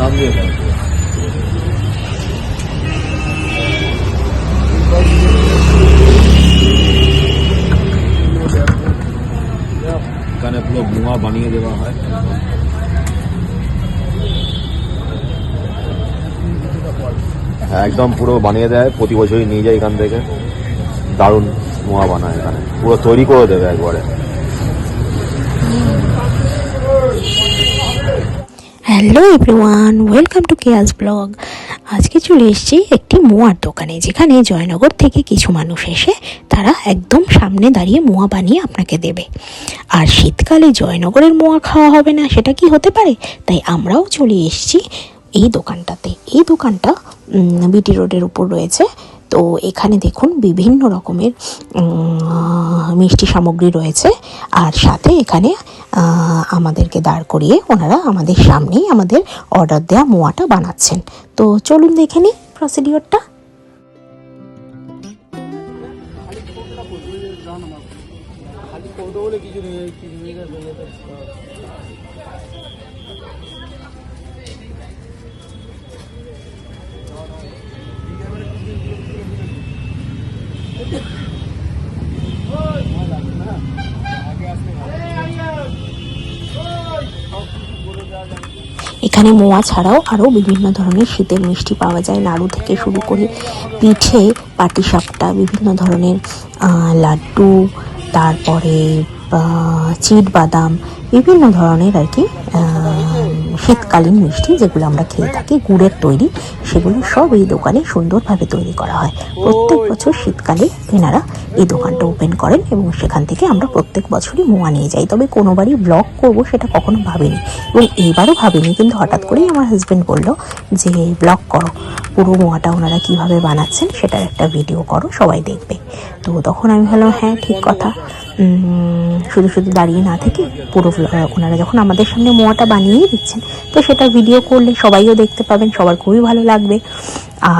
নাম দিয়ে দেয়। এখানে পুরো মোয়া বানিয়ে দেওয়া হয়। একদম পুরো বানিয়ে দেয়, প্রতি বছরই নিয়ে যায় এখান থেকে। দারুণ মোয়া বানায়, এখানে পুরো তৈরি করে দেবে একবারে। হ্যালো এভরিওয়ান, ওয়েলকাম টু কেয়াস ব্লগ। আজকে চলে এসেছি একটি মোয়ার দোকানে, যেখানে জয়নগর থেকে কিছু মানুষ এসে তারা একদম সামনে দাঁড়িয়ে মোয়া বানিয়ে আপনাকে দেবে। আর শীতকালে জয়নগরের মোয়া খাওয়া হবে না, সেটা কি হতে পারে? তাই আমরাও চলে এসেছি এই দোকানটাতে। এই দোকানটা বিটি রোডের উপর রয়েছে। তো এখানে দেখুন বিভিন্ন রকমের মিষ্টি সামগ্রী রয়েছে, আর সাথে এখানে আমাদেরকে দাঁড় করিয়ে ওনারা আমাদের সামনেই আমাদের অর্ডার দেওয়া মোয়াটা বানাচ্ছেন। তো চলুন দেখে নিই প্রসিডিওরটা। এখানে মোয়া ছাড়াও আরও বিভিন্ন ধরনের শীতের মিষ্টি পাওয়া যায়, নাড়ু থেকে শুরু করে পিঠে, পাটিসাপটা, বিভিন্ন ধরনের লাড্ডু, তারপরে চিট বাদাম, বিভিন্ন ধরনের আর কি শীতকালীন মিষ্টি যেগুলো আমরা খেয়ে থাকি, গুড়ের তৈরি, সেগুলো সব এই দোকানে সুন্দরভাবে তৈরি করা হয়। প্রত্যেক বছর শীতকালে এনারা এই দোকানটা ওপেন করেন এবং সেখান থেকে আমরা প্রত্যেক বছরই মোয়া নিয়ে যাই। তবে কোনোবারই ব্লগ করবো সেটা কখনো ভাবিনি, এবং এইবারও ভাবিনি, কিন্তু হঠাৎ করেই আমার হাজব্যান্ড বললো যে ব্লগ করো, পুরো মোয়াটা ওনারা কীভাবে বানাচ্ছেন সেটার একটা ভিডিও করো, সবাই দেখবে। তো তখন আমি ভাবলাম হ্যাঁ ঠিক কথা, শুধু শুধু দাঁড়িয়ে না থেকে পুরো ওনারা যখন আমাদের সামনে মোয়াটা বানিয়েই দিচ্ছেন, তো সেটা ভিডিও করলে সবাইও দেখতে পাবেন, সবার খুবই ভালো লাগবে।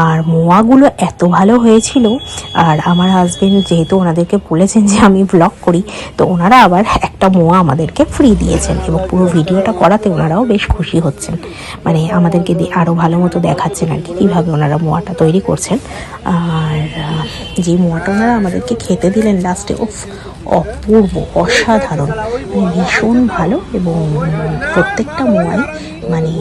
আর মোয়াগুলো এত ভালো হয়েছিল, আর আমার হাজবেন্ড যেহেতু ওনাদেরকে বলেছেন যে আমি ব্লগ করি, তো ওনারা আবার একটা মোয়া আমাদেরকে ফ্রি দিয়েছেন, এবং পুরো ভিডিওটা করাতে ওনারাও বেশ খুশি হচ্ছেন। মানে আমাদেরকে আরও ভালো মতো দেখাচ্ছেন আর কি কীভাবে ওনারা মোয়াটা তৈরি করছেন। আর যে মোয়াটা ওনারা আমাদেরকে খেতে দিলেন লাস্টে, অপূর্ব, অসাধারণ, মানে ভীষণ ভালো। এবং প্রত্যেকটা মোয়াই মানে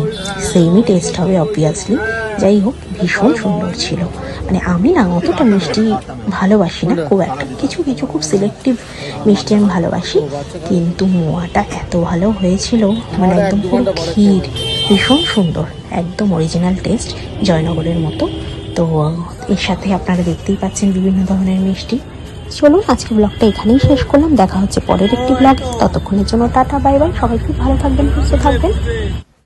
সেমই টেস্ট হবে অবভিয়াসলি। যাই হোক, ভীষণ সুন্দর ছিল। মানে আমি না অতটা মিষ্টি ভালোবাসি না খুব একটা, কিছু কিছু খুব সিলেক্টিভ মিষ্টি আমি ভালোবাসি, কিন্তু মোয়াটা এত ভালো হয়েছিল, মানে একদম পুরো ক্ষীর, ভীষণ সুন্দর, একদম অরিজিনাল টেস্ট জয়নগরের মতো। তো এর সাথে আপনারা দেখতেই পাচ্ছেন বিভিন্ন ধরনের মিষ্টি। চলুন আজকে ব্লগটা এখানেই শেষ করলাম, দেখা হচ্ছে পরের একটি ব্লগে। ততক্ষণের জন্য টাটা, বাই বাই, সবাই খুব ভালো থাকবেন, সুস্থ থাকবেন।